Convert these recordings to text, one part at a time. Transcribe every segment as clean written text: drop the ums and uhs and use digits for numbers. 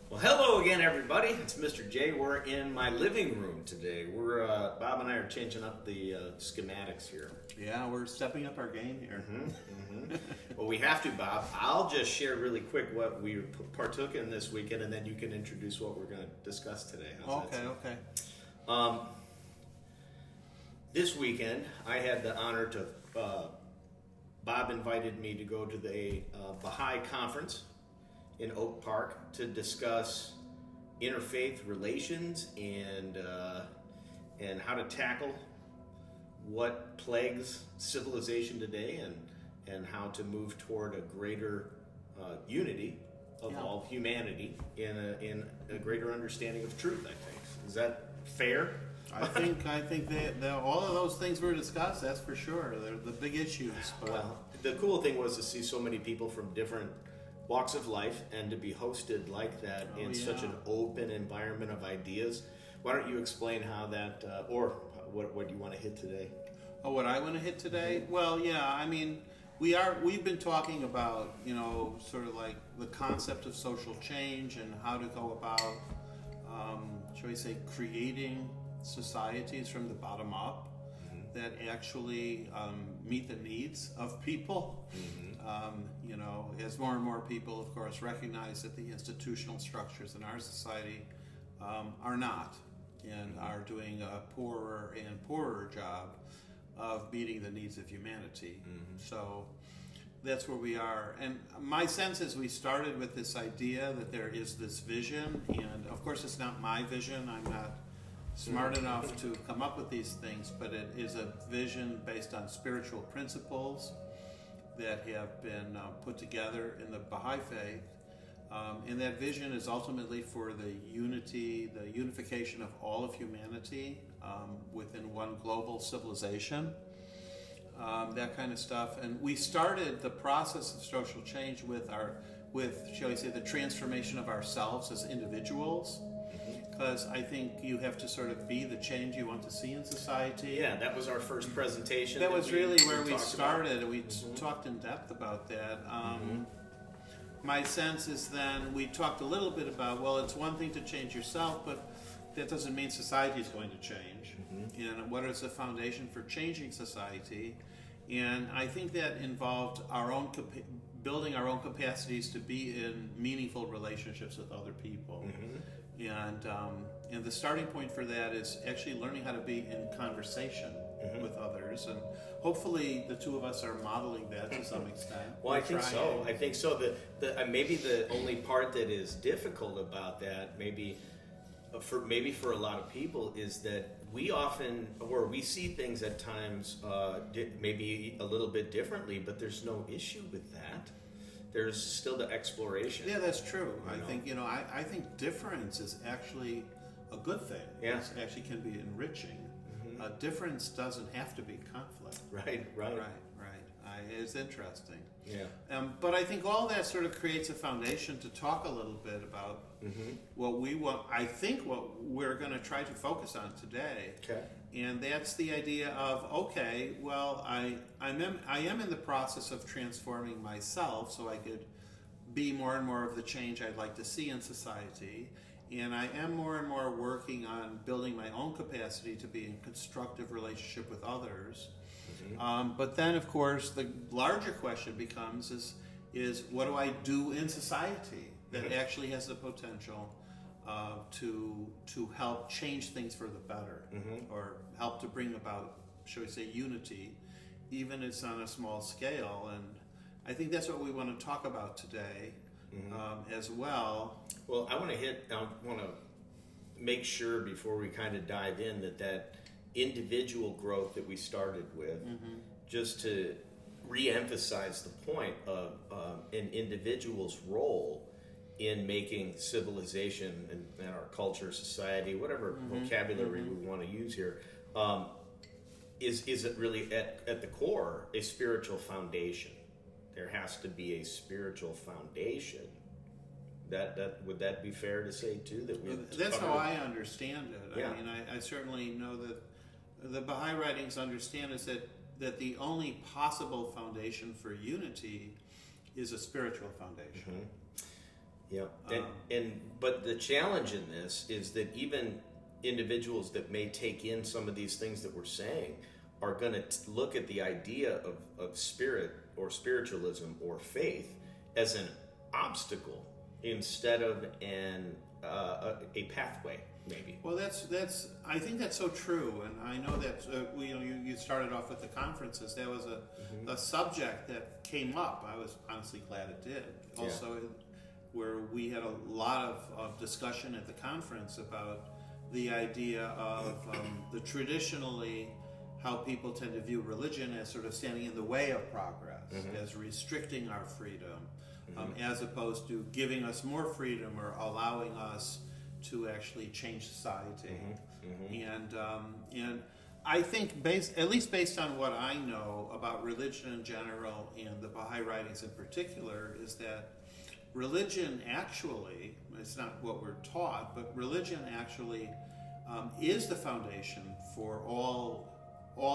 Well, hello again, everybody. It's Mr. J. We're in my living room today. Bob and I are changing up the schematics here. Yeah, we're stepping up our game here. Well, we have to, Bob. I'll just share really quick what we partook in this weekend, and then you can introduce what we're going to discuss today. Okay. This weekend, I had the honor to. Bob invited me to go to the Baha'i conference in Oak Park to discuss interfaith relations and how to tackle what plagues civilization today and how to move toward a greater unity of all humanity in a greater understanding of truth, I think. Is that fair? I think that all of those things were discussed, that's for sure. They're the big issues. But Well, the cool thing was to see so many people from different walks of life and to be hosted like that in such an open environment of ideas. Why don't you explain how that, or what do you want to hit today? Oh, what I want to hit today? Well, yeah, I mean, we've been talking about, sort of like the concept of social change and how to go about, shall we say, creating societies from the bottom up that actually meet the needs of people. As more and more people, of course, recognize that the institutional structures in our society are not and are doing a poorer and poorer job of meeting the needs of humanity. So that's where we are. And my sense is we started with this idea that there is this vision, and of course it's not my vision. I'm not smart enough to come up with these things, but it is a vision based on spiritual principles that have been put together in the Baha'i faith. And that vision is ultimately for the unification of all of humanity within one global civilization, that kind of stuff. And we started the process of social change with shall we say, the transformation of ourselves as individuals. Because I think you have to sort of be the change you want to see in society. Yeah, that was our first presentation. That was really where we started, and we talked in depth about that. My sense is then we talked a little bit about, well, it's one thing to change yourself, but that doesn't mean society is going to change. And what is the foundation for changing society? And I think that involved building our own capacities to be in meaningful relationships with other people. And the starting point for that is actually learning how to be in conversation with others, and hopefully the two of us are modeling that to some extent. Well, I think so. Maybe the only part that is difficult about that, maybe for a lot of people, is that we see things at times maybe a little bit differently, but there's no issue with that. There's still the exploration. Yeah, that's true. I think difference is actually a good thing. Yeah. It actually can be enriching. Difference doesn't have to be conflict. Right. It's interesting. Yeah. But I think all that sort of creates a foundation to talk a little bit about what we want. I think what we're going to try to focus on today. Okay. And that's the idea of, okay, well, I am in the process of transforming myself so I could be more and more of the change I'd like to see in society. And I am more and more working on building my own capacity to be in constructive relationship with others. But then, of course, the larger question becomes is what do I do in society that actually has the potential to help change things for the better, or help to bring about, shall we say, unity, even if it's on a small scale. And I think that's what we want to talk about today as well. Well, I want to make sure before we kind of dive in that individual growth that we started with, just to re-emphasize the point of an individual's role in making civilization and our culture, society, whatever vocabulary we want to use here, is it really at the core a spiritual foundation? There has to be a spiritual foundation. That would that be fair to say too? That's how I understand it. Yeah. I mean, I certainly know that the Baha'i writings understand is that the only possible foundation for unity is a spiritual foundation. Yeah, but the challenge in this is that even individuals that may take in some of these things that we're saying are going to look at the idea of spirit or spiritualism or faith as an obstacle instead of a pathway, maybe. Well, that's I think that's so true, and I know that you started off with the conferences. That was a subject that came up. I was honestly glad it did. Also, where we had a lot of discussion at the conference about the idea of the traditionally how people tend to view religion as sort of standing in the way of progress, as restricting our freedom, as opposed to giving us more freedom or allowing us to actually change society. And I think, at least based on what I know about religion in general and the Baha'i writings in particular, is that religion actually, it's not what we're taught, but religion actually is the foundation for all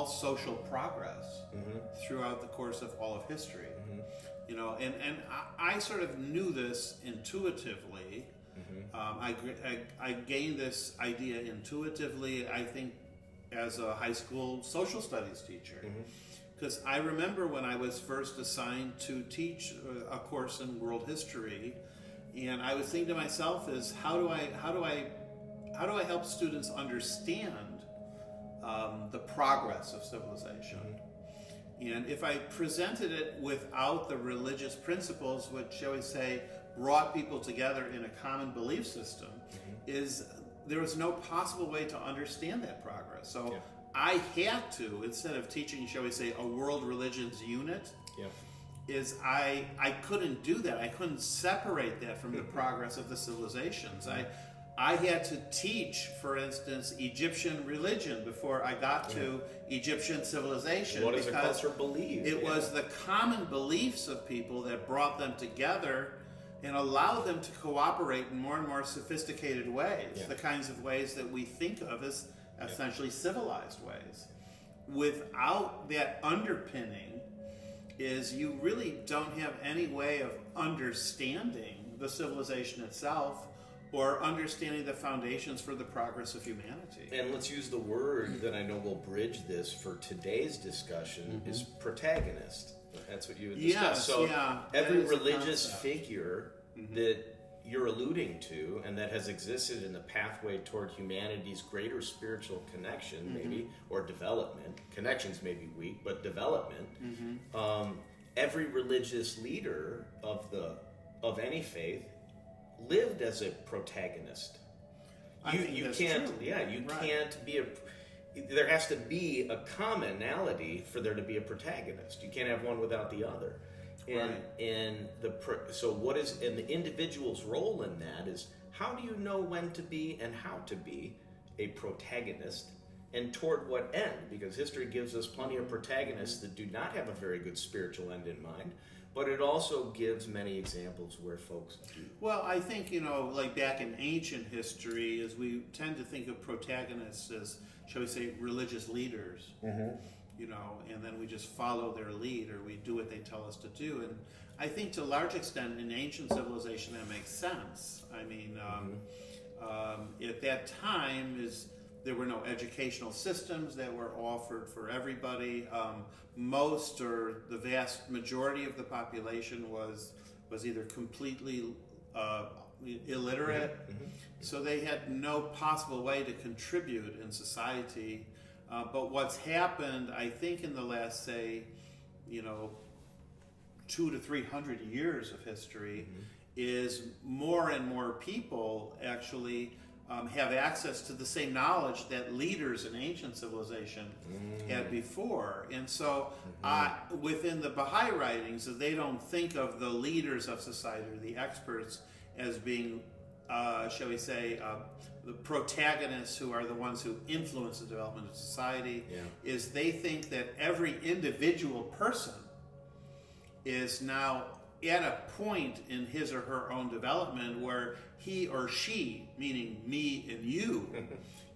social progress throughout the course of all of history. You know, and I sort of knew this intuitively. I gained this idea intuitively, I think, as a high school social studies teacher. Because I remember when I was first assigned to teach a course in world history, and I was thinking to myself is how do I help students understand the progress of civilization? And if I presented it without the religious principles, which, shall we say, brought people together in a common belief system, there was no possible way to understand that progress. So I had to, instead of teaching, shall we say, a world religions unit, I couldn't do that. I couldn't separate that from the progress of the civilizations. I had to teach, for instance, Egyptian religion before I got to Egyptian civilization. What does a culture believe? It was the common beliefs of people that brought them together and allowed them to cooperate in more and more sophisticated ways, the kinds of ways that we think of as essentially civilized ways. Without that underpinning, is you really don't have any way of understanding the civilization itself or understanding the foundations for the progress of humanity. And let's use the word that I know will bridge this for today's discussion is protagonist. That's what you would discuss. Every religious figure that you're alluding to and that has existed in the pathway toward humanity's greater spiritual connection, maybe, or development. Connections may be weak, but development. Every religious leader of any faith lived as a protagonist. You can't be there has to be a commonality for there to be a protagonist. You can't have one without the other. And so what is the individual's role in that is how do you know when to be and how to be a protagonist and toward what end? Because history gives us plenty of protagonists that do not have a very good spiritual end in mind. But it also gives many examples where folks do. Well, I think, like back in ancient history, as we tend to think of protagonists as, shall we say, religious leaders, and then we just follow their lead or we do what they tell us to do. And I think to a large extent in ancient civilization that makes sense. I mean, at that time there were no educational systems that were offered for everybody. Most or the vast majority of the population was either completely illiterate, so they had no possible way to contribute in society. But what's happened, I think, in the last, say, 200 to 300 years of history, is more and more people actually have access to the same knowledge that leaders in ancient civilization had before. And so within the Baha'i writings, they don't think of the leaders of society or the experts as being, shall we say, the protagonists who are the ones who influence the development of society. Is they think that every individual person is now at a point in his or her own development where he or she, meaning me and you,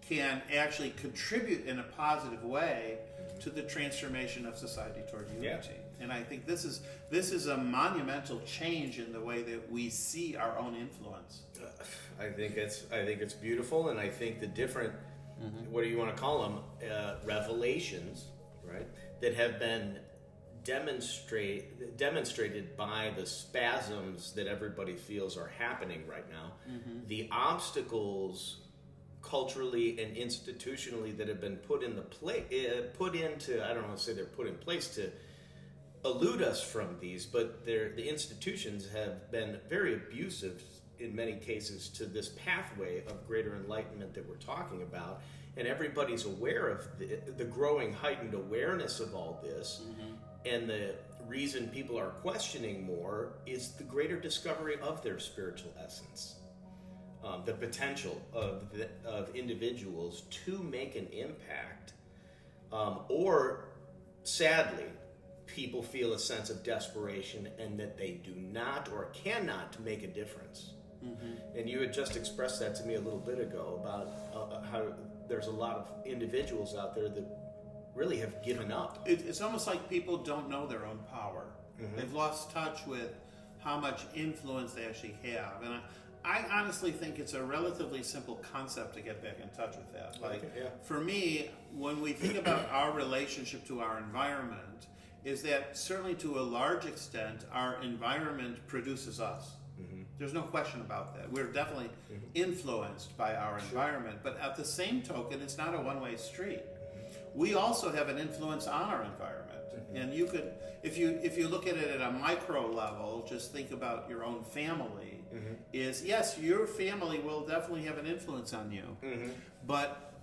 can actually contribute in a positive way to the transformation of society toward unity. And I think this is a monumental change in the way that we see our own influence. I think it's beautiful, and I think the different, what do you want to call them, revelations, right, that have been demonstrated by the spasms that everybody feels are happening right now, the obstacles culturally and institutionally that have been put into I don't want to say they're put in place to elude us from these, but the institutions have been very abusive in many cases to this pathway of greater enlightenment that we're talking about, and everybody's aware of the growing heightened awareness of all this, and the reason people are questioning more is the greater discovery of their spiritual essence, the potential of individuals to make an impact, or sadly, people feel a sense of desperation and that they do not or cannot make a difference. And you had just expressed that to me a little bit ago about how there's a lot of individuals out there that really have given up. It's almost like people don't know their own power. They've lost touch with how much influence they actually have. And I honestly think it's a relatively simple concept to get back in touch with that. For me, when we think about our relationship to our environment, is that certainly to a large extent, our environment produces us. There's no question about that. We're definitely influenced by our environment, but at the same token, it's not a one-way street. We also have an influence on our environment. And you could, if you look at it at a micro level, just think about your own family, is yes, your family will definitely have an influence on you, but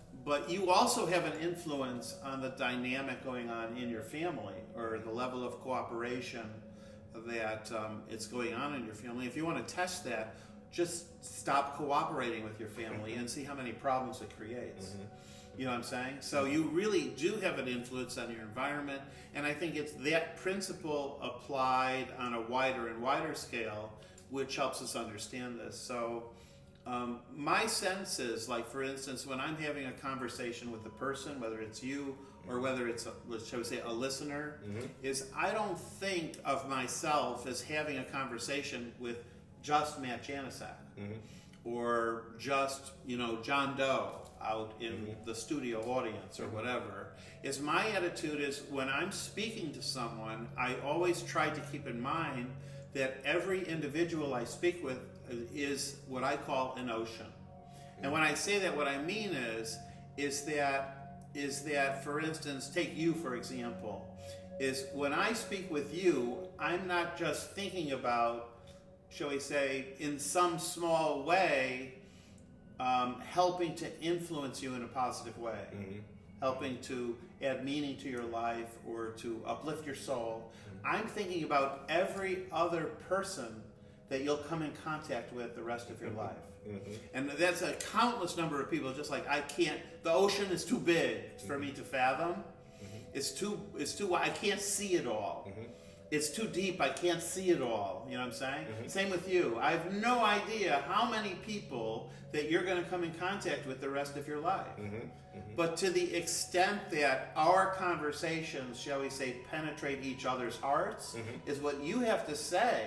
you also have an influence on the dynamic going on in your family, or the level of cooperation that it's going on in your family. If you want to test that, just stop cooperating with your family and see how many problems it creates. You know what I'm saying? So you really do have an influence on your environment, and I think it's that principle applied on a wider and wider scale which helps us understand this. So my sense is, like, for instance, when I'm having a conversation with a person, whether it's you or whether it's, shall we say, a listener, is I don't think of myself as having a conversation with just Matt Janisak or just, John Doe out in the studio audience or whatever. Is my attitude is when I'm speaking to someone, I always try to keep in mind that every individual I speak with is what I call an ocean. And when I say that, what I mean is that, for instance, take you for example, is when I speak with you, I'm not just thinking about, shall we say, in some small way, helping to influence you in a positive way, helping to add meaning to your life or to uplift your soul. I'm thinking about every other person that you'll come in contact with the rest of your life. And that's a countless number of people, just like the ocean is too big for me to fathom. It's too wide, I can't see it all. It's too deep, I can't see it all. You know what I'm saying? Same with you. I have no idea how many people that you're going to come in contact with the rest of your life. But to the extent that our conversations, shall we say, penetrate each other's hearts, is what you have to say,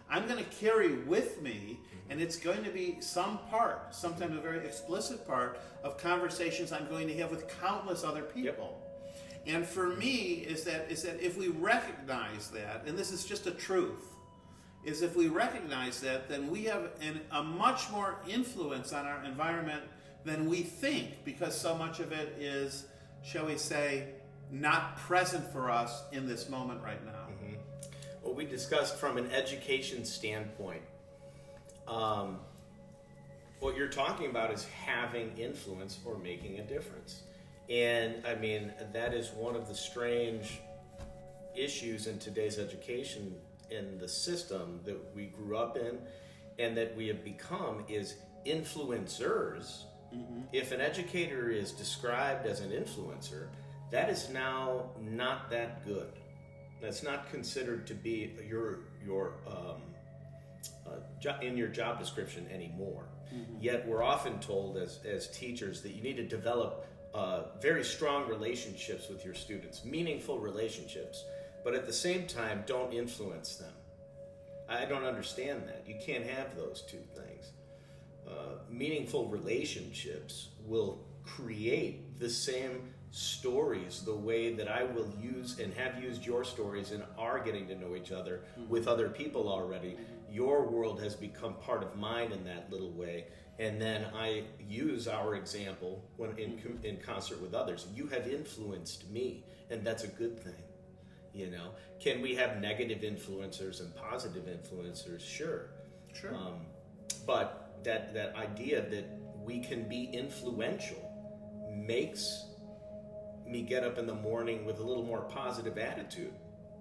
I'm going to carry with me, and it's going to be some part, sometimes a very explicit part, of conversations I'm going to have with countless other people. And for me, is that if we recognize that, and this is just a truth, is if we recognize that, then we have a much more influence on our environment than we think, because so much of it is, shall we say, not present for us in this moment right now. Well, we discussed from an education standpoint, what you're talking about is having influence or making a difference. And I mean, that is one of the strange issues in today's education in the system that we grew up in and that we have become is influencers. If an educator is described as an influencer, that is now not that good. That's not considered to be in your job description anymore. Yet we're often told as teachers that you need to develop very strong relationships with your students, meaningful relationships. But at the same time, don't influence them. I don't understand that. You can't have those two things. Meaningful relationships will create the same stories the way that I will use and have used your stories and are getting to know each other with other people already. Your world has become part of mine in that little way, and then I use our example when in concert with others. You have influenced me, and that's a good thing. You know, can we have negative influencers and positive influencers? Sure. But that idea that we can be influential makes me get up in the morning with a little more positive attitude.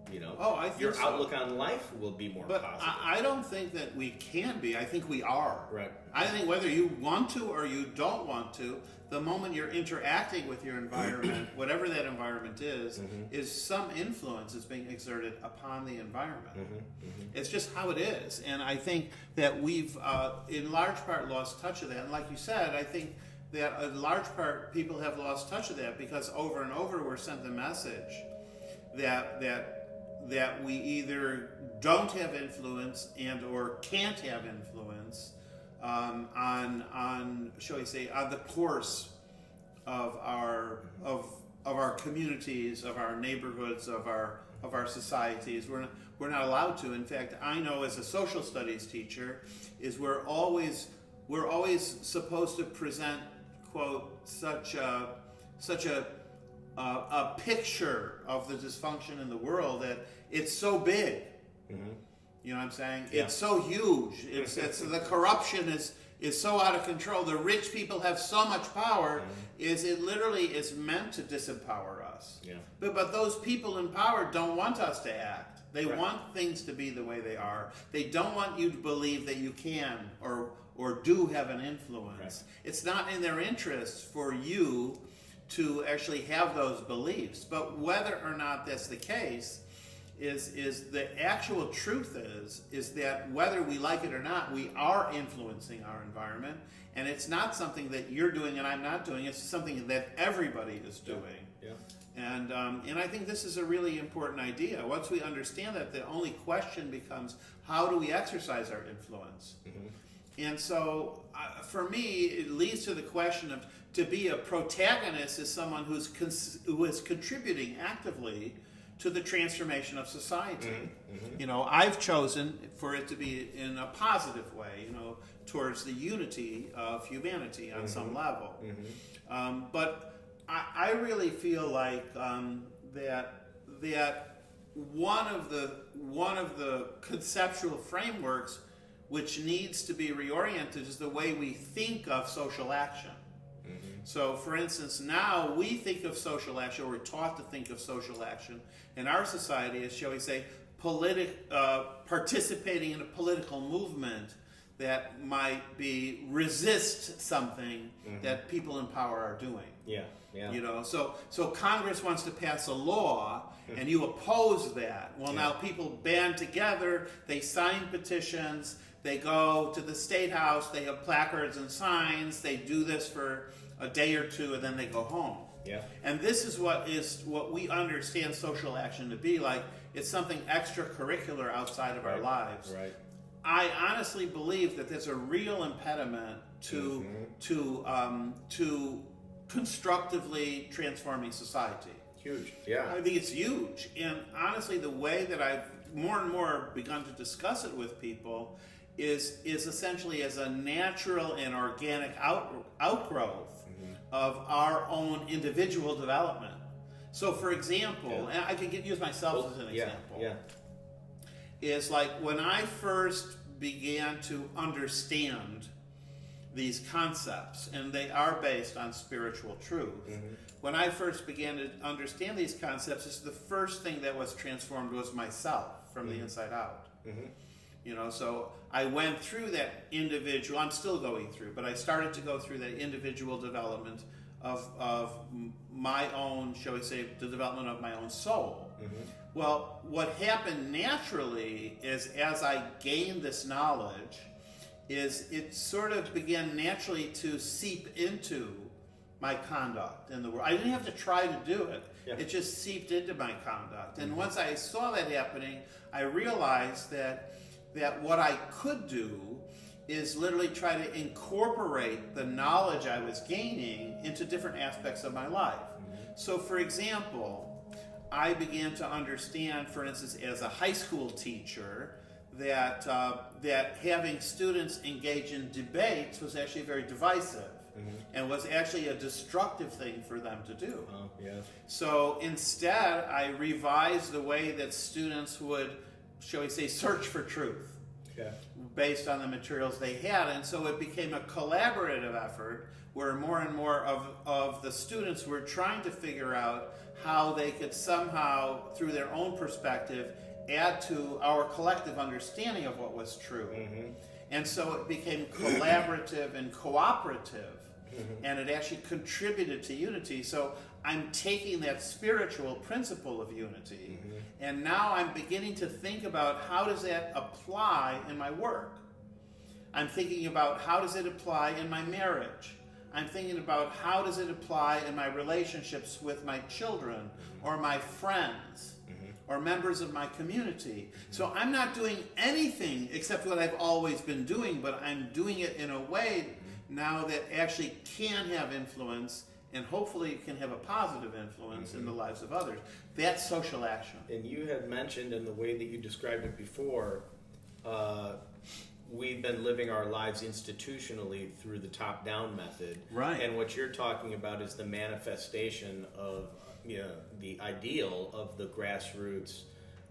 You know, I think your outlook on life will be more positive. I don't think that we can be. I think we are. Right. I think whether you want to or you don't want to, the moment you're interacting with your environment, whatever that environment is some influence is being exerted upon the environment. It's just how it is. And I think that we've, in large part, lost touch of that. And like you said, I think that in large part people have lost touch of that because over and over we're sent the message that we either don't have influence and or can't have influence on shall we say on the course of our communities, of our neighborhoods, of our societies. We're not allowed to. In fact, I know as a social studies teacher is we're always supposed to present, quote, such a picture of the dysfunction in the world that it's so big. You know what I'm saying? Yeah. It's so huge. It's the corruption is so out of control. The rich people have so much power. It literally is meant to disempower us. Yeah. But those people in power don't want us to act. They want things to be the way they are. They don't want you to believe that you can or do have an influence. Right. It's not in their interest for you to actually have those beliefs. But whether or not that's the case is the actual truth is that whether we like it or not, we are influencing our environment, and it's not something that you're doing and I'm not doing. It's something that everybody is doing. Yeah. And I think this is a really important idea. Once we understand that, the only question becomes, how do we exercise our influence? And so, for me, it leads to the question of, to be a protagonist is someone who is contributing actively to the transformation of society. You know, I've chosen for it to be in a positive way, you know, towards the unity of humanity on some level. But I really feel like that one of the conceptual frameworks which needs to be reoriented is the way we think of social action. So, for instance, now we think of social action, or we're taught to think of social action in our society as, shall we say, participating in a political movement that might be resist something that people in power are doing. Yeah. You know, so Congress wants to pass a law, and you oppose that. Well, now people band together, they sign petitions, they go to the State House, they have placards and signs, they do this for a day or two, and then they go home. Yeah. And this is what we understand social action to be like. It's something extracurricular outside of our lives. Right. I honestly believe that there's a real impediment to constructively transforming society. Huge. Yeah. I think it's huge. And honestly, the way that I've more and more begun to discuss it with people is essentially as a natural and organic outgrowth of our own individual development. So, for example, and I can use myself as an example, is like when I first began to understand these concepts, and they are based on spiritual truth. When I first began to understand these concepts, the first thing that was transformed was myself from the inside out. You know, so I went through that individual, I'm still going through, but I started to go through that individual development of my own, shall we say, the development of my own soul. Well, what happened naturally is as I gained this knowledge, is it sort of began naturally to seep into my conduct in the world. I didn't have to try to do it. Yeah. It just seeped into my conduct. And once I saw that happening, I realized that what I could do is literally try to incorporate the knowledge I was gaining into different aspects of my life. So, for example, I began to understand, for instance, as a high school teacher, that having students engage in debates was actually very divisive and was actually a destructive thing for them to do. Oh, yeah. So instead, I revised the way that students would, shall we say, search for truth. Yeah. Based on the materials they had. And so it became a collaborative effort where more and more of the students were trying to figure out how they could somehow, through their own perspective, add to our collective understanding of what was true. And so it became collaborative and cooperative, and it actually contributed to unity. So I'm taking that spiritual principle of unity, and now I'm beginning to think about how does that apply in my work. I'm thinking about how does it apply in my marriage. I'm thinking about how does it apply in my relationships with my children or my friends or members of my community. So I'm not doing anything except what I've always been doing, but I'm doing it in a way now that actually can have influence, and hopefully it can have a positive influence in the lives of others. That's social action. And you had mentioned in the way that you described it before, we've been living our lives institutionally through the top-down method. Right. And what you're talking about is the manifestation of the ideal of the grassroots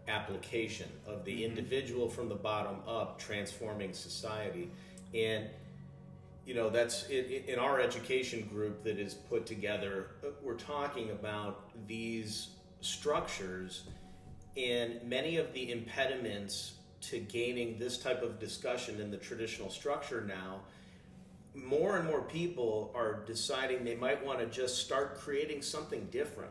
application of the individual from the bottom up transforming society. And that's in our education group that is put together. We're talking about these structures and many of the impediments to gaining this type of discussion in the traditional structure now. More and more people are deciding they might want to just start creating something different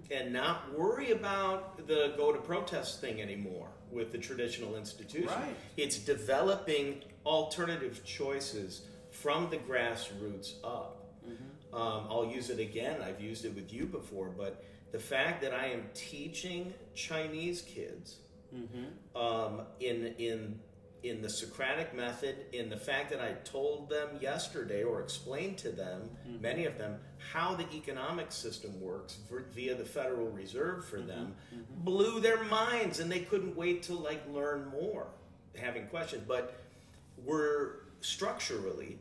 and not worry about the go to protest thing anymore with the traditional institution. Right. It's developing alternative choices from the grassroots up. I'll use it again. I've used it with you before, but the fact that I am teaching Chinese kids in the Socratic method, in the fact that I told them yesterday or explained to them, many of them, how the economic system works via the Federal Reserve for them, blew their minds, and they couldn't wait to learn more, having questions. But we're structurally,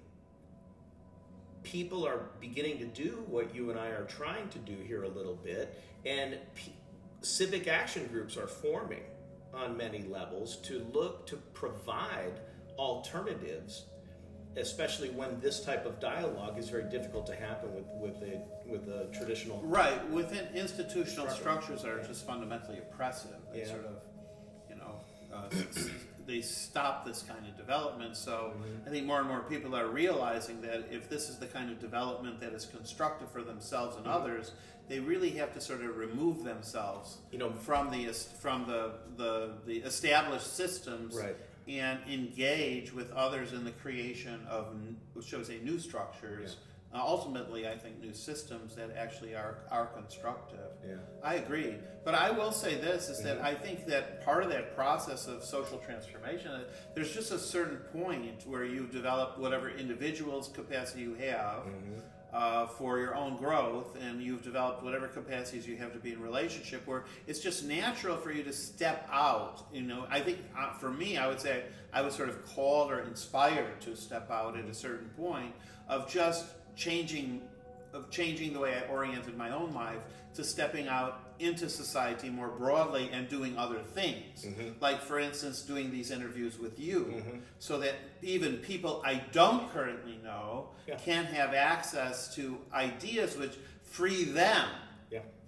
people are beginning to do what you and I are trying to do here a little bit, and civic action groups are forming on many levels to look to provide alternatives, especially when this type of dialogue is very difficult to happen with the traditional. Right, within institutional structures that are just fundamentally oppressive. They sort of, they stop this kind of development. So I think more and more people are realizing that if this is the kind of development that is constructive for themselves and others, they really have to sort of remove themselves from the established systems, right, and engage with others in the creation of, shall we say, new structures. Ultimately, I think new systems that actually are constructive. Yeah. I agree. But I will say this, is that I think that part of that process of social transformation, there's just a certain point where you've developed whatever individual's capacity you have for your own growth, and you've developed whatever capacities you have to be in relationship, where it's just natural for you to step out. I think for me, I would say I was sort of called or inspired to step out at a certain point of just changing the way I oriented my own life to stepping out into society more broadly and doing other things. Like, for instance, doing these interviews with you, so that even people I don't currently know can have access to ideas which free them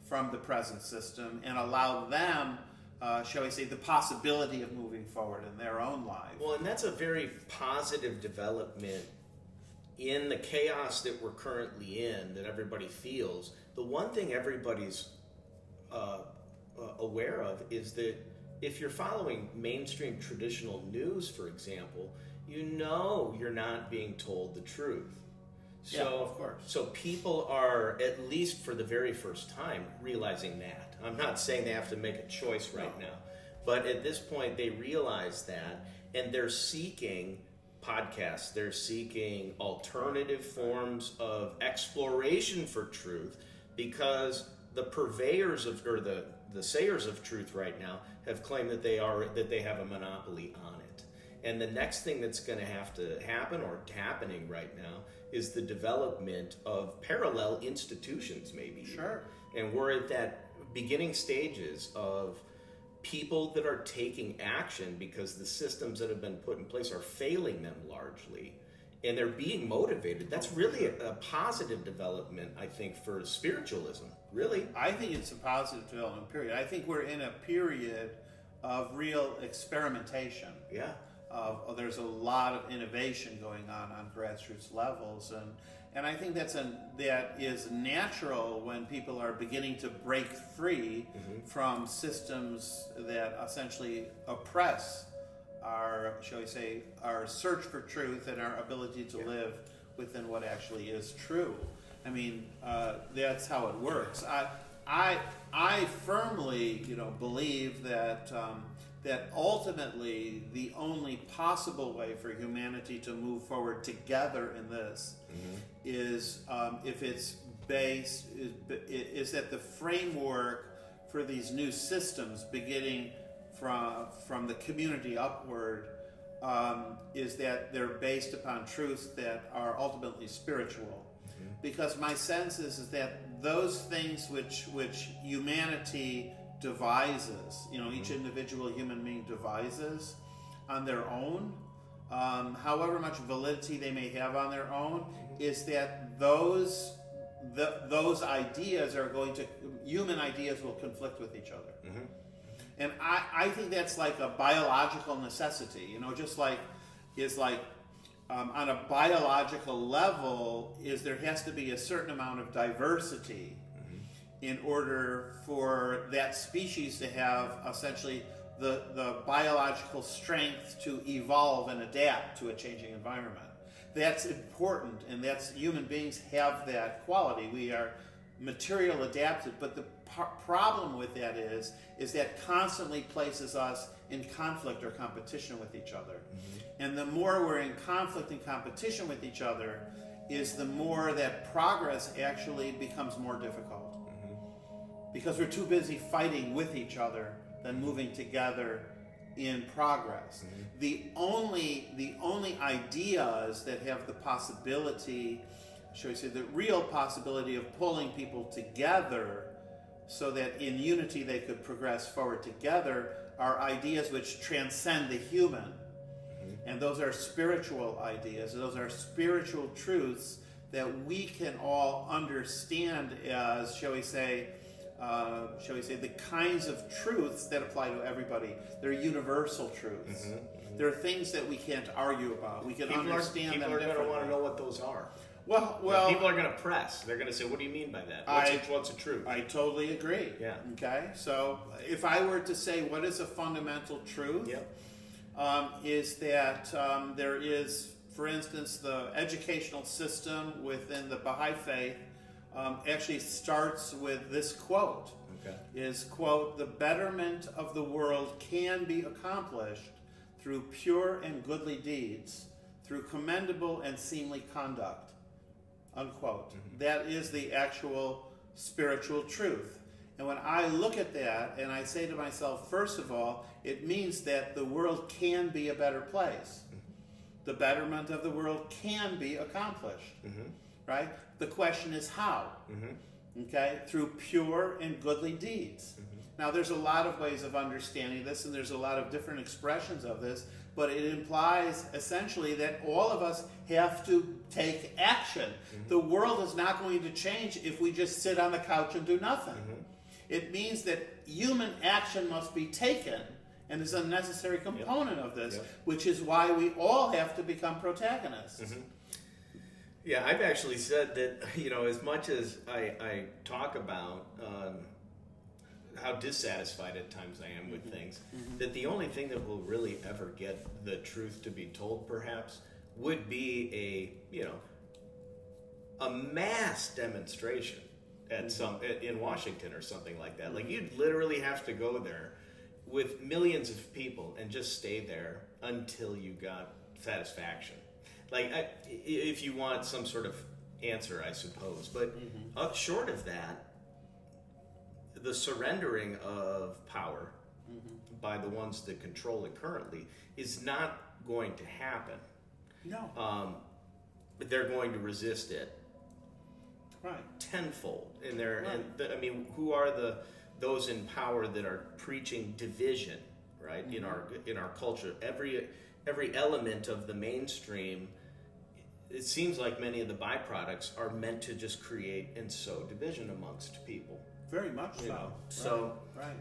from the present system and allow them, shall we say, the possibility of moving forward in their own life. Well, and that's a very positive development in the chaos that we're currently in, that everybody feels. The one thing everybody's aware of is that if you're following mainstream traditional news, for example, you're not being told the truth. So, Yeah, of course. So people are, at least for the very first time, realizing that. I'm not saying they have to make a choice right now, but at this point they realize that, and they're seeking podcasts, they're seeking alternative forms of exploration for truth, because the purveyors of, or the sayers of truth right now have claimed that they have a monopoly on it. And the next thing that's going to have to happen, or happening right now, is the development of parallel institutions, maybe. Sure. And we're at that beginning stages of people that are taking action because the systems that have been put in place are failing them largely, and they're being motivated. That's really a positive development, I think, for spiritualism, really. I think it's a positive development period. I think we're in a period of real experimentation. Yeah. There's a lot of innovation going on grassroots levels, and I think that is natural when people are beginning to break free from systems that essentially oppress our, shall we say, our search for truth and our ability to live within what actually is true. I mean, that's how it works. I firmly, believe that that ultimately the only possible way for humanity to move forward together in this is if it's based is that the framework for these new systems beginning from the community upward is that they're based upon truths that are ultimately spiritual. Because my sense is that those things which humanity devises, each individual human being devises on their own, however much validity they may have on their own, is that those ideas are human ideas will conflict with each other. And I think that's like a biological necessity, just like on a biological level there has to be a certain amount of diversity in order for that species to have essentially the biological strength to evolve and adapt to a changing environment. That's important, and human beings have that quality. We are material adapted, but the problem with that is that constantly places us in conflict or competition with each other. And the more we're in conflict and competition with each other, is the more that progress actually becomes more difficult. Because we're too busy fighting with each other than moving together in progress. The only ideas that have the possibility, shall we say, the real possibility of pulling people together so that in unity they could progress forward together are ideas which transcend the human. And those are spiritual ideas. Those are spiritual truths that we can all understand as, shall we say, the kinds of truths that apply to everybody. They're universal truths. They're things that we can't argue about. We can understand them differently. People are going to want to know what those are. Well, people are going to press. They're going to say, "What do you mean by that? What's a truth?" I totally agree. Yeah. Okay. So, if I were to say what is a fundamental truth, is that there is, for instance, the educational system within the Baha'i faith actually starts with this quote. Is, quote, "The betterment of the world can be accomplished through pure and goodly deeds, through commendable and seemly conduct," unquote. That is the actual spiritual truth. And when I look at that and I say to myself, first of all, it means that the world can be a better place. The betterment of the world can be accomplished, right? The question is how, okay? Through pure and goodly deeds. Now, there's a lot of ways of understanding this, and there's a lot of different expressions of this, but it implies essentially that all of us have to take action. The world is not going to change if we just sit on the couch and do nothing. It means that human action must be taken, and is a necessary component of this, which is why we all have to become protagonists. Yeah, I've actually said that, as much as I talk about how dissatisfied at times I am with things, that the only thing that will really ever get the truth to be told, perhaps, would be a mass demonstration at in Washington or something like that. Like you'd literally have to go there with millions of people and just stay there until you got satisfaction. Like if you want some sort of answer, I suppose. But short of that, the surrendering of power by the ones that control it currently is not going to happen. No. But they're going to resist it. Right. Tenfold. And they're, Right. I mean, who are those in power that are preaching division, right? In our culture, every element of the mainstream, it seems like many of the byproducts are meant to just create and sow division amongst people. Very much so. You know? So, right.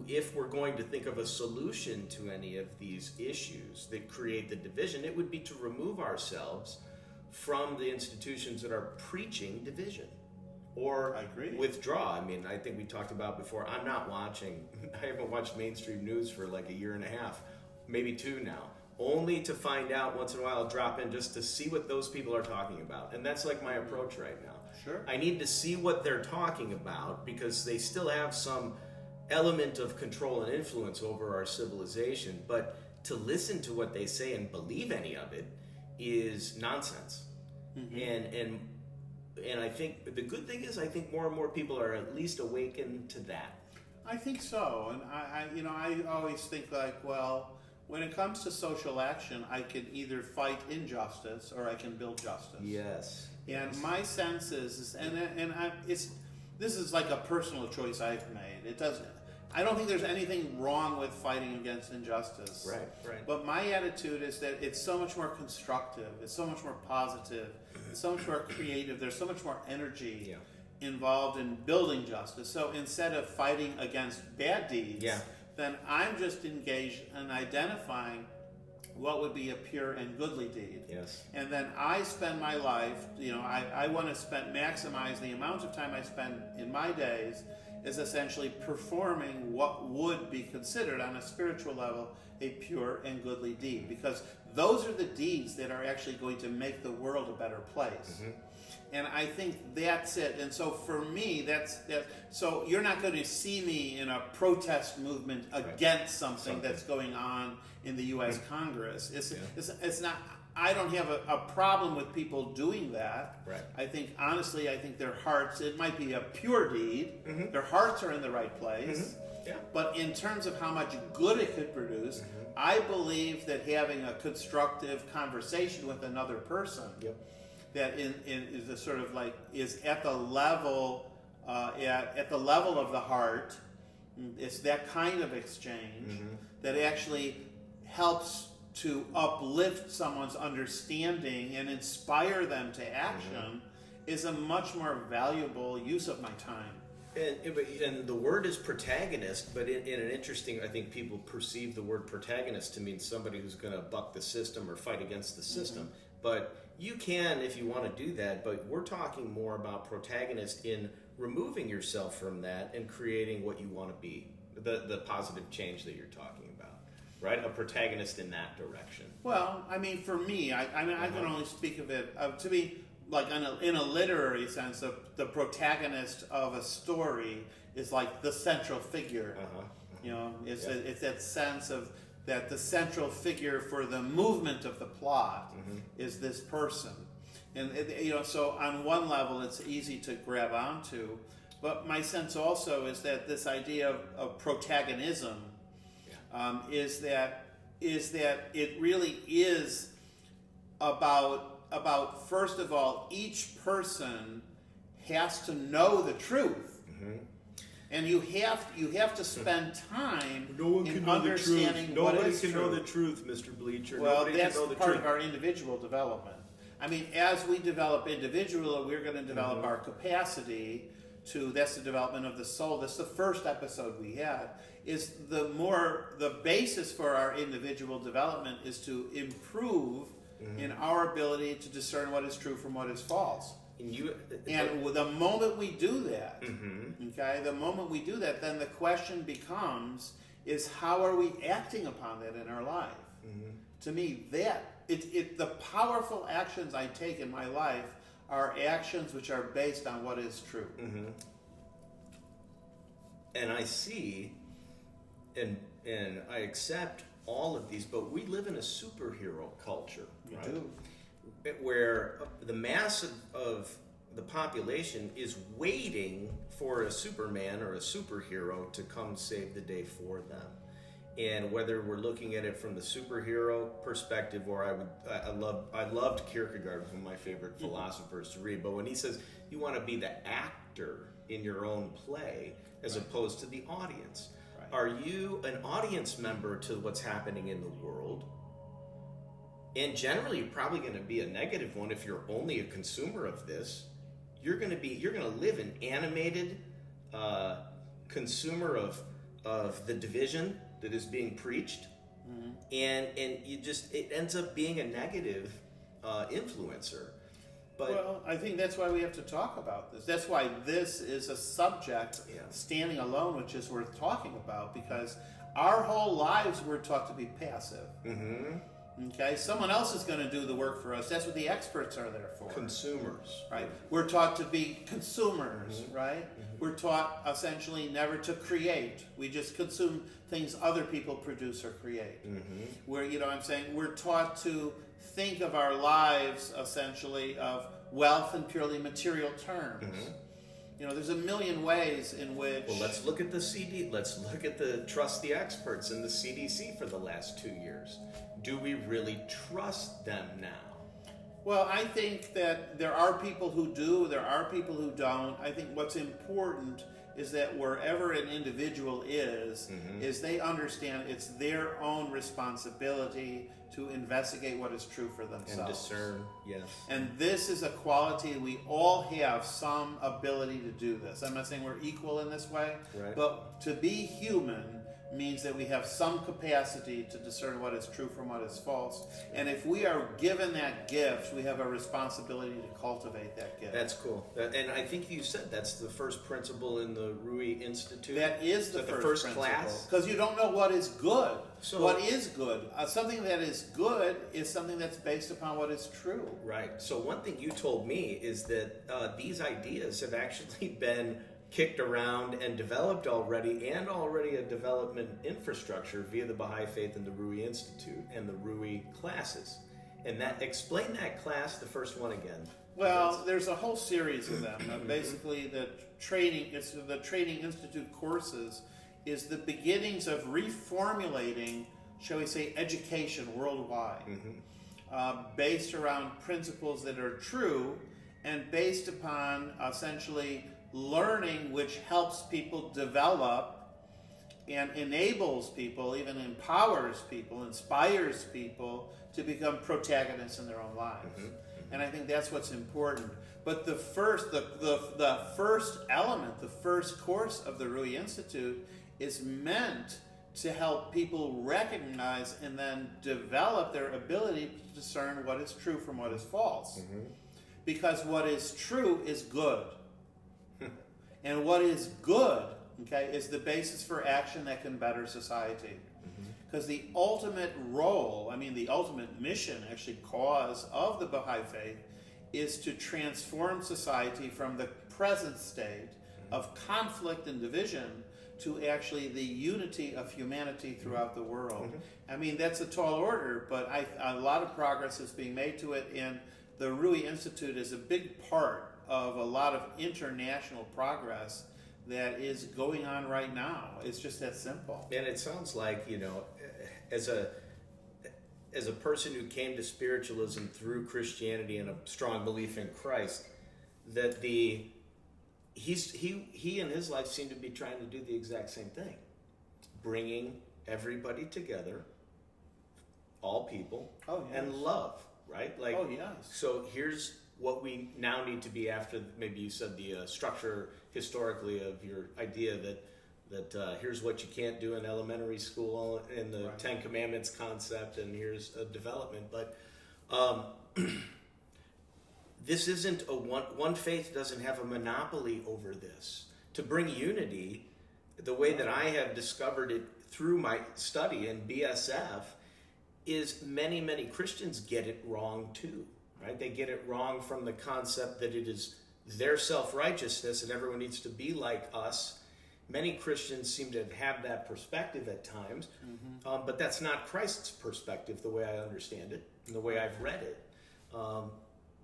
If we're going to think of a solution to any of these issues that create the division, it would be to remove ourselves from the institutions that are preaching division. Or I agree. Withdraw. I mean, I think we talked about before, I haven't watched mainstream news for like a year and a half, maybe 2 now. Only to find out once in a while, drop in just to see what those people are talking about. And that's like my approach right now. Sure. I need to see what they're talking about because they still have some element of control and influence over our civilization. But to listen to what they say and believe any of it is nonsense. And I think the good thing is I think more and more people are at least awakened to that. I think so. And I always think like, well, when it comes to social action, I can either fight injustice or I can build justice. Yes. And my sense is this is like a personal choice I've made. It doesn't. I don't think there's anything wrong with fighting against injustice. Right. But my attitude is that it's so much more constructive. It's so much more positive. It's so much more creative. There's so much more energy involved in building justice. So instead of fighting against bad deeds, then I'm just engaged in identifying what would be a pure and goodly deed. Yes. And then I spend my life, I want to maximize the amount of time I spend in my days is essentially performing what would be considered on a spiritual level a pure and goodly deed. Because those are the deeds that are actually going to make the world a better place. And I think that's it. And so for me, that's so you're not going to see me in a protest movement against something that's going on in the U.S. Congress. It's not. I don't have a problem with people doing that. Right. I think honestly, their hearts. It might be a pure deed. Their hearts are in the right place. Yeah. But in terms of how much good it could produce, I believe that having a constructive conversation with another person. That is a sort of like is at the level at the level of the heart. It's that kind of exchange that actually helps to uplift someone's understanding and inspire them to action is a much more valuable use of my time. And the word is protagonist, but in an interesting, I think people perceive the word protagonist to mean somebody who's going to buck the system or fight against the system. But you can, if you want to do that, but we're talking more about protagonist in removing yourself from that and creating what you want to be, the positive change that you're talking about, right? A protagonist in that direction. Well, I mean, for me, I can only speak of it, to me, like in a literary sense, the protagonist of a story is like the central figure. It's that sense of that the central figure for the movement of the plot is this person. And so on one level it's easy to grab onto, but my sense also is that this idea of protagonism is that it really is about first of all, each person has to know the truth. And you have to spend time in understanding what is true. Nobody can know the truth, Mr. Bleacher. Well, Nobody that's can know the part truth. of our individual development. I mean, as we develop individually, we're going to develop our capacity to. That's the development of the soul. That's the first episode we had. Is the basis for our individual development is to improve in our ability to discern what is true from what is false. And the moment we do that, the moment we do that, then the question becomes, is how are we acting upon that in our life? To me, the powerful actions I take in my life are actions which are based on what is true. Mm-hmm. And I see, and I accept all of these, but we live in a superhero culture, right? We do. Where the mass of the population is waiting for a Superman or a superhero to come save the day for them. And whether we're looking at it from the superhero perspective, or I loved Kierkegaard, one of my favorite philosophers to read, but when he says you want to be the actor in your own play as opposed to the audience. Right. Are you an audience member to what's happening in the world? And generally, you're probably going to be a negative one if you're only a consumer of this. You're going to live an animated consumer of the division that is being preached, and it ends up being a negative influencer. But well, I think that's why we have to talk about this. That's why this is a subject standing alone, which is worth talking about, because our whole lives we're taught to be passive. Mm-hmm. Okay, someone else is going to do the work for us. That's what the experts are there for. Consumers, right? We're taught to be consumers, right? Mm-hmm. We're taught essentially never to create. We just consume things other people produce or create. Mm-hmm. We're taught to think of our lives essentially of wealth in purely material terms. Mm-hmm. There's a million ways in which... Well, let's look at the CD. Let's look at the trust the experts in the CDC for the last 2 years. Do we really trust them now? Well, I think that there are people who do, there are people who don't. I think what's important is that wherever an individual is they understand it's their own responsibility to investigate what is true for themselves. And discern, yes. And this is a quality we all have some ability to do this. I'm not saying we're equal in this way, but to be human means that we have some capacity to discern what is true from what is false. And if we are given that gift, we have a responsibility to cultivate that gift. That's cool. And I think you said that's the first principle in the Rui Institute. That is the first class. Because you don't know what is good. So, what is good? Something that is good is something that's based upon what is true. Right. So one thing you told me is that these ideas have actually been kicked around and developed already, and already a development infrastructure via the Baha'i Faith and the Rui Institute and the Rui classes. And explain that class, the first one again. Well, there's a whole series of them. Basically, the Training Institute courses is the beginnings of reformulating, shall we say, education worldwide, based around principles that are true and based upon essentially learning which helps people develop and enables people, even empowers people, inspires people to become protagonists in their own lives. And I think that's what's important. But the first element, the first course of the Rui Institute is meant to help people recognize and then develop their ability to discern what is true from what is false. Because what is true is good. And what is good, is the basis for action that can better society. Because the ultimate role, the ultimate mission, actually cause of the Baha'i Faith is to transform society from the present state of conflict and division to actually the unity of humanity throughout the world. That's a tall order, but a lot of progress is being made to it, and the Rui Institute is a big part of a lot of international progress that is going on right now. It's just that simple. And it sounds like, as a person who came to spiritualism through Christianity and a strong belief in Christ, that he in his life seemed to be trying to do the exact same thing, bringing everybody together, all people, and love, right? So here's what we now need to be after, maybe you said the structure historically of your idea that here's what you can't do in elementary school in the Ten Commandments concept, and here's a development. But this isn't one faith doesn't have a monopoly over this. To bring unity, the way that I have discovered it through my study in BSF, is many Christians get it wrong too. right? They get it wrong from the concept that it is their self-righteousness and everyone needs to be like us. Many Christians seem to have that perspective at times, but that's not Christ's perspective the way I understand it and the way I've read it.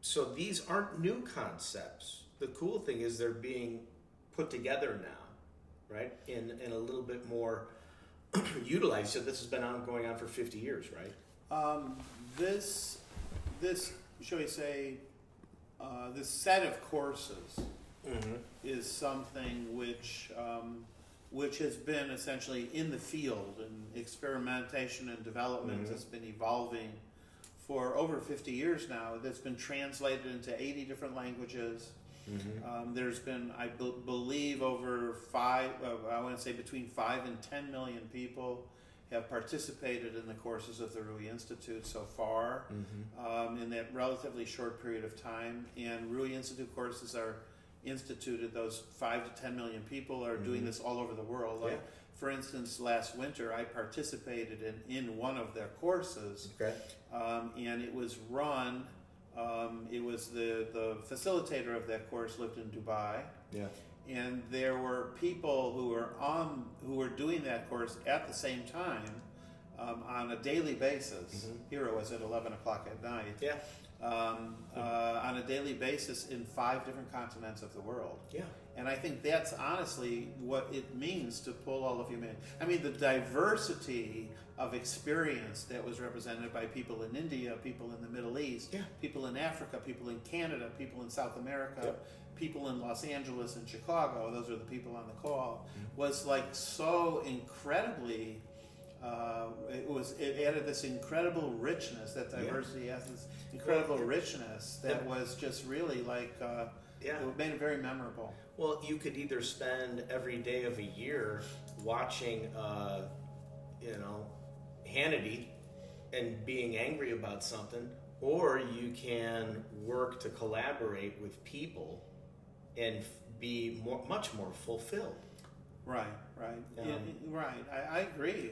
So these aren't new concepts. The cool thing is they're being put together now, right? In a little bit more utilized. So this has been going on for 50 years, right? This, shall we say, this set of courses is something which has been essentially in the field, and experimentation and development has been evolving for over 50 years now. That's been translated into 80 different languages. There's been, I believe, over between 5 and 10 million people have participated in the courses of the Rui Institute so far in that relatively short period of time. And Rui Institute courses are instituted, those 5 to 10 million people are doing this all over the world. Like, for instance, last winter I participated in one of their courses, and it was run, it was the facilitator of that course lived in Dubai. And there were people who were doing that course at the same time on a daily basis. Here it was at 11 o'clock at night. On a daily basis in 5 different continents of the world. And I think that's honestly what it means to pull all of humanity. I mean, the diversity of experience that was represented by people in India, people in the Middle East, people in Africa, people in Canada, people in South America, people in Los Angeles and Chicago, those are the people on the call, was like so incredibly, it added this incredible richness, that diversity has this incredible richness that was just really like, it made it very memorable. Well, you could either spend every day of a year watching, Hannity and being angry about something, or you can work to collaborate with people and be much more fulfilled. Right. I agree.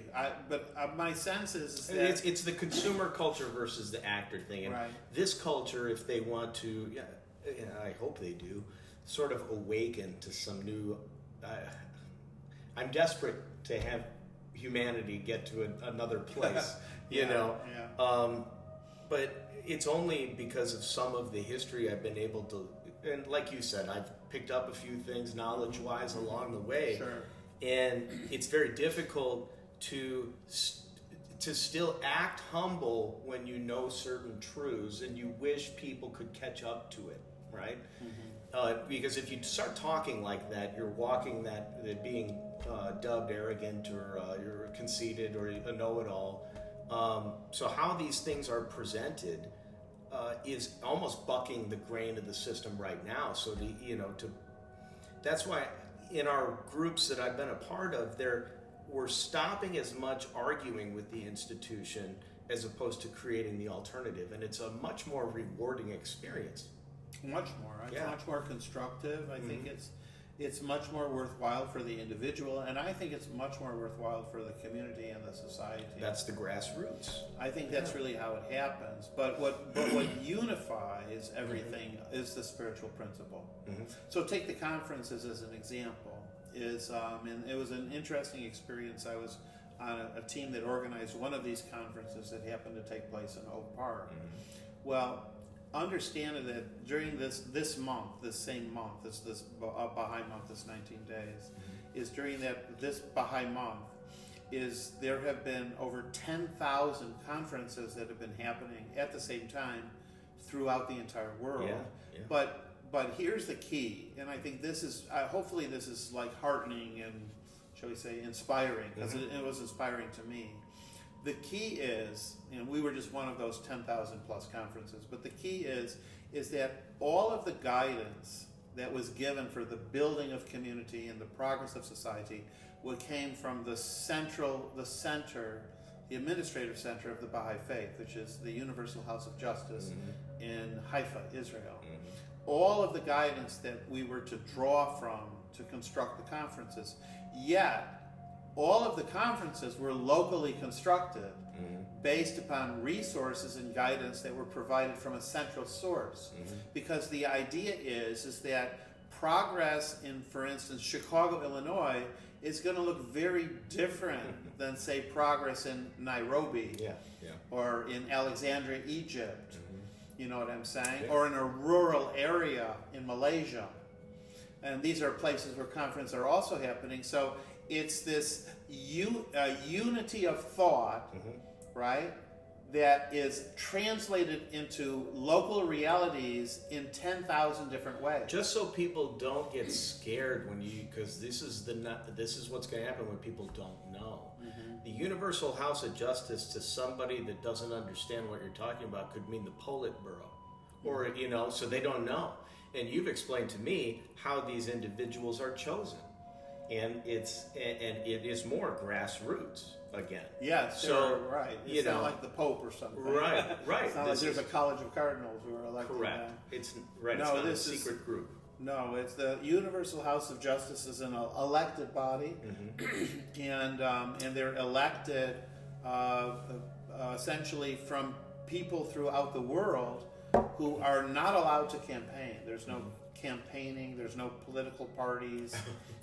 But my sense is that it's the consumer culture versus the actor thing. And this culture, if they want to, I hope they do, sort of awaken to some new. I'm desperate to have humanity get to another place, but it's only because of some of the history I've been able to, and like you said, I've picked up a few things knowledge-wise along the way, and it's very difficult to still act humble when you know certain truths and you wish people could catch up to it, right? Because if you start talking like that, you're walking that being dubbed arrogant or you're conceited or a know-it-all. So how these things are presented is almost bucking the grain of the system right now. So that's why in our groups that I've been a part of, we're stopping as much arguing with the institution as opposed to creating the alternative, and it's a much more rewarding experience. Much more. It's much more constructive. I think it's much more worthwhile for the individual, and I think it's much more worthwhile for the community and the society. That's the grassroots. I think that's really how it happens. But what unifies everything is the spiritual principle. So take the conferences as an example. And it was an interesting experience. I was on a team that organized one of these conferences that happened to take place in Oak Park. Well, understand that during this same month, this Baha'i month, this 19 days, is during this Baha'i month, there have been over 10,000 conferences that have been happening at the same time throughout the entire world. But here's the key, and I think this is, hopefully this is like heartening and, shall we say, inspiring, because it was inspiring to me. The key is, we were just one of those 10,000 plus conferences, but the key is that all of the guidance that was given for the building of community and the progress of society came from the administrative center of the Baha'i Faith, which is the Universal House of Justice in Haifa, Israel. All of the guidance that we were to draw from to construct the conferences, yet all of the conferences were locally constructed based upon resources and guidance that were provided from a central source. Because the idea is that progress in, for instance, Chicago, Illinois, is going to look very different than, say, progress in Nairobi or in Alexandria, Egypt. You know what I'm saying? Or in a rural area in Malaysia. And these are places where conferences are also happening. So it's this unity of thought, right, that is translated into local realities in 10,000 different ways. Just so people don't get scared when because this is what's going to happen when people don't know. The Universal House of Justice to somebody that doesn't understand what you're talking about could mean the Politburo, or so they don't know. And you've explained to me how these individuals are chosen, and it is more grassroots again. Yes, so right. It's not like the Pope or something. Right. It's not like there's a college of cardinals who are elected. Correct. It's right. No, it's not this a secret group. No, it's the Universal House of Justice is an elected body, and they're elected essentially from people throughout the world who are not allowed to campaign. There's no campaigning. There's no political parties.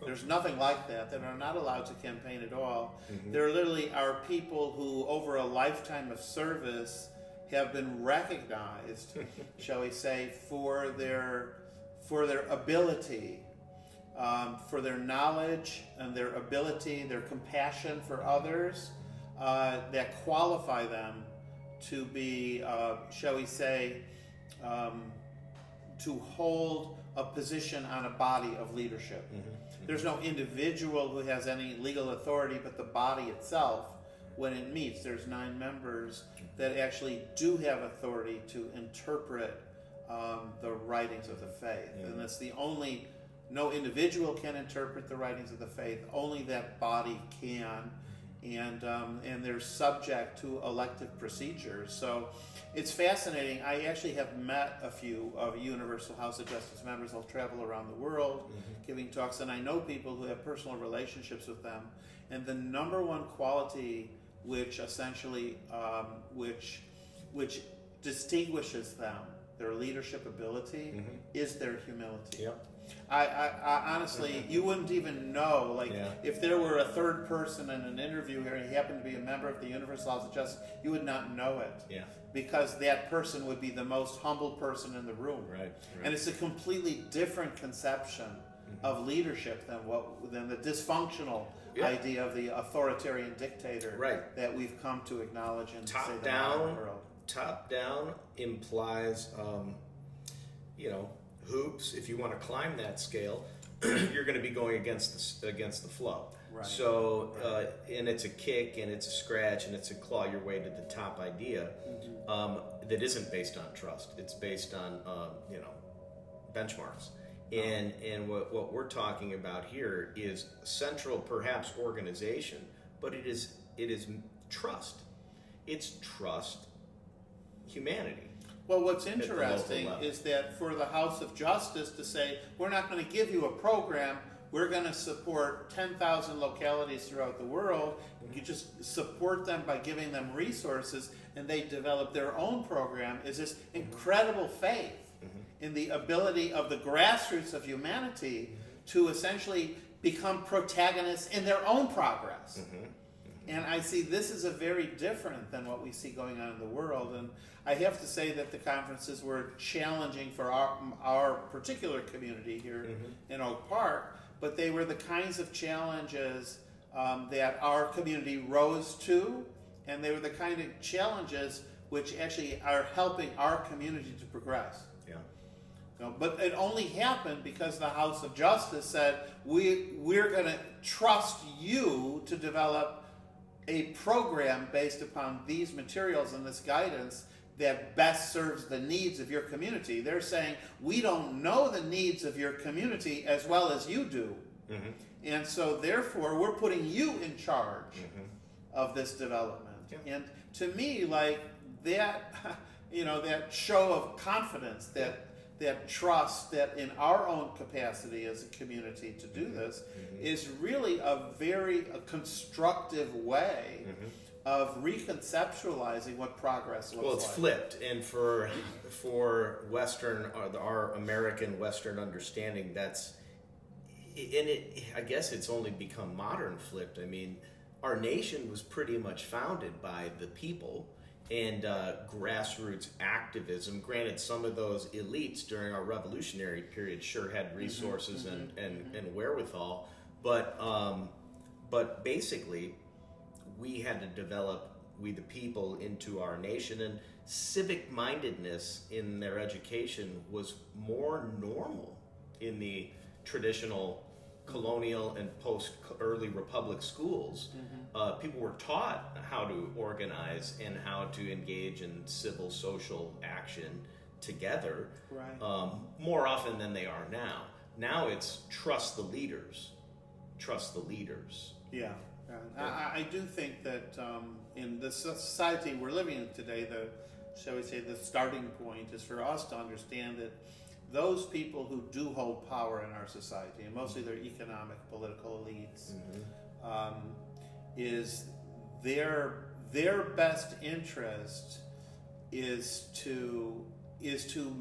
There's nothing like that. They are not allowed to campaign at all. There literally are people who, over a lifetime of service, have been recognized, shall we say, for their ability, for their knowledge and their ability, their compassion for others, that qualify them to be, shall we say, to hold a position on a body of leadership. There's no individual who has any legal authority, but the body itself, when it meets, there's 9 members that actually do have authority to interpret the writings of the faith. And it's no individual can interpret the writings of the faith, only that body can. And they're subject to elective procedures. So it's fascinating. I actually have met a few of Universal House of Justice members. I'll travel around the world giving talks, and I know people who have personal relationships with them. And the number one quality which essentially which distinguishes them, their leadership ability, is their humility. I honestly, you wouldn't even know, if there were a third person in an interview here and he happened to be a member of the Universal House of Justice, you would not know it. Because that person would be the most humble person in the room. Right. And it's a completely different conception of leadership than the dysfunctional idea of the authoritarian dictator that we've come to acknowledge in the modern world. Top down implies, hoops. If you want to climb that scale, you're going to be going against the flow. Right. So, and it's a kick, and it's a scratch, and it's a claw your way to the top idea that isn't based on trust. It's based on benchmarks. And what we're talking about here is central, perhaps, organization, but it is trust. It's trust humanity. Well, what's interesting is that for the House of Justice to say, we're not going to give you a program, we're going to support 10,000 localities throughout the world, you just support them by giving them resources, and they develop their own program, is this incredible faith in the ability of the grassroots of humanity to essentially become protagonists in their own progress. And I see this is a very different than what we see going on in the world. And I have to say that the conferences were challenging for our particular community here in Oak Park, but they were the kinds of challenges that our community rose to, and they were the kind of challenges which actually are helping our community to progress. But it only happened because the House of Justice said, we're going to trust you to develop a program based upon these materials and this guidance that best serves the needs of your community. They're saying, we don't know the needs of your community as well as you do. And so therefore, we're putting you in charge of this development. And to me, that, that show of confidence, that trust that in our own capacity as a community to do this is really a very constructive way of reconceptualizing what progress looks like. Well, it's flipped, and for Western, our American Western understanding, that's, and I guess it's only become modern flipped. I mean, our nation was pretty much founded by the people and grassroots activism. Granted, some of those elites during our revolutionary period sure had resources and wherewithal, but basically, we had to develop, we the people, into our nation, and civic mindedness in their education was more normal in the traditional colonial and post early republic schools. People were taught how to organize and how to engage in civil social action together, Right. more often than they are now. Now it's trust the leaders. Trust the leaders. Yeah. I do think that in the society we're living in today, shall we say, the starting point is for us to understand that those people who do hold power in our society, and mostly they're economic, political elites, is their best interest is to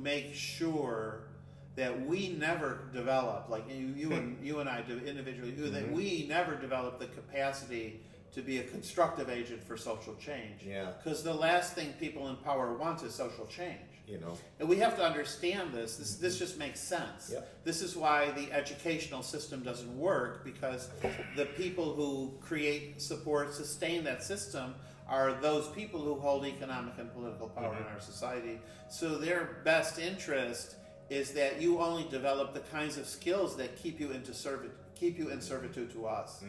make sure that we never develop, like you and I do individually, that we never develop the capacity to be a constructive agent for social change. Yeah. Because the last thing people in power want is social change. You know. And we have to understand this. This just makes sense. Yep. This is why the educational system doesn't work, because the people who create, support, sustain that system are those people who hold economic and political power in our society. So their best interest is that you only develop the kinds of skills that keep you in servitude to us.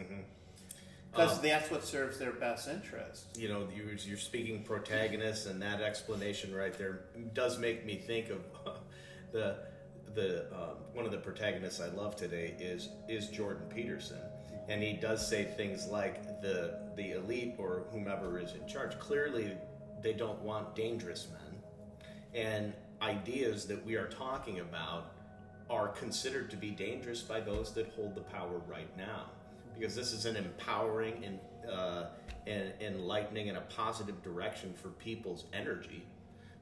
Because that's what serves their best interest. You know, you're speaking protagonist, and that explanation right there does make me think of the one of the protagonists I love today is Jordan Peterson, and he does say things like the elite or whomever is in charge, clearly they don't want dangerous men, and ideas that we are talking about are considered to be dangerous by those that hold the power right now. Because this is an empowering and enlightening and a positive direction for people's energy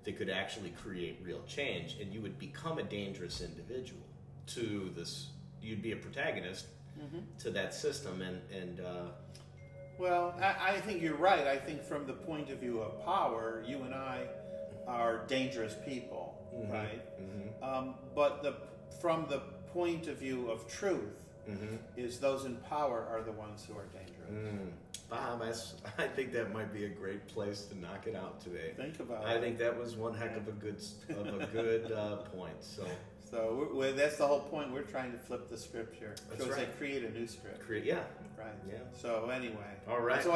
that could actually create real change, and you would become a dangerous individual to this. You'd be a protagonist to that system, and well, I think you're right. I think from the point of view of power, you and I are dangerous people, right? But from the point of view of truth, is those in power are the ones who are dangerous. Bob, I think that might be a great place to knock it out today. Think about it. I think that was one heck of a good point. So that's the whole point. We're trying to flip the script here. That's so it's right. like create a new script. Yeah. Right. Yeah. So anyway. All right. It's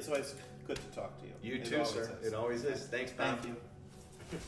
always good to talk to you. You too, sir. It always is. Thanks, Bob. Thank you.